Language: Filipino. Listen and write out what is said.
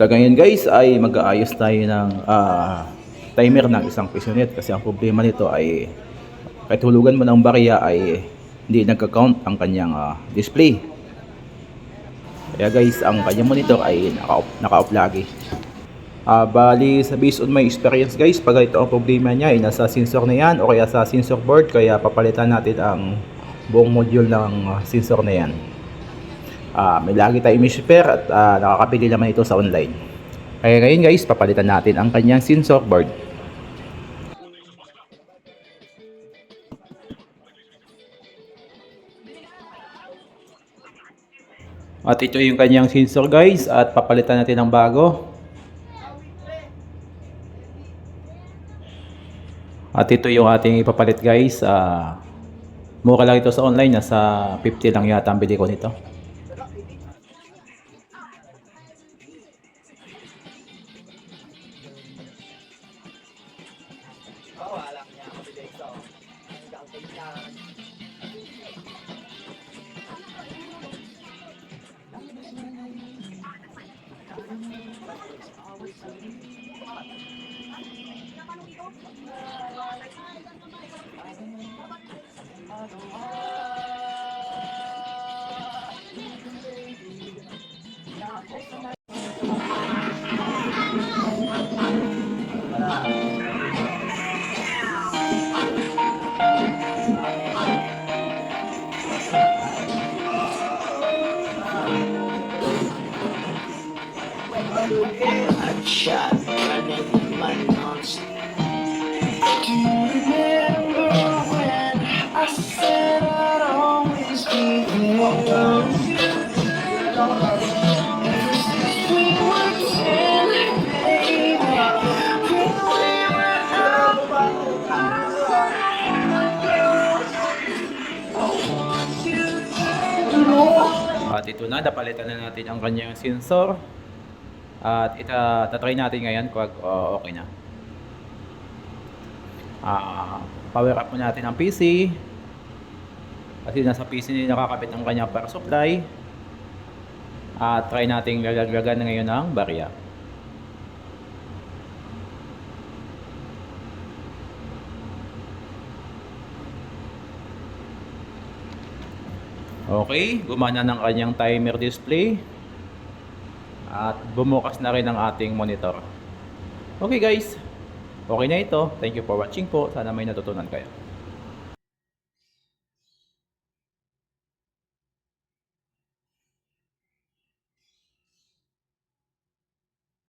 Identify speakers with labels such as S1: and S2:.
S1: Sa ganyan guys ay mag-aayos tayo ng timer ng isang pisonet kasi ang problema nito ay kahit hulugan mo ng barya ay hindi nagka-count ang kanyang display. Kaya guys, ang kanyang monitor ay naka-off lagi. Bali, sa based on my experience guys, pag ito ang problema niya ay nasa sensor na yan o kaya sa sensor board, kaya papalitan natin ang buong module ng sensor na yan. May lagi tayong shipper at nakakabili naman ito sa online. Kaya ngayon guys, papalitan natin ang kanyang sensor board. At ito yung kanyang sensor guys, at papalitan natin ng bago. At ito yung ating ipapalit guys. Mura lang ito sa online, nasa 50 lang yata ang bili ko nito.
S2: Shot running my nose. Do you remember when I said I'd always be there? Ever since we were 10, baby, when we were out by the fire, I want you to know.
S1: At ito na, napalitan na natin ang kanyang sensor. At itatry natin ngayon kung okay na. Power up mo natin ang PC. Kasi nasa PC na nakakabit ang kanyang power supply. At try natin gagagagan ngayon ng barya. Okay, gumana ng kanyang timer display. At bumukas na rin ang ating monitor. Okay guys, okay na ito. Thank you for watching po. Sana may natutunan kayo.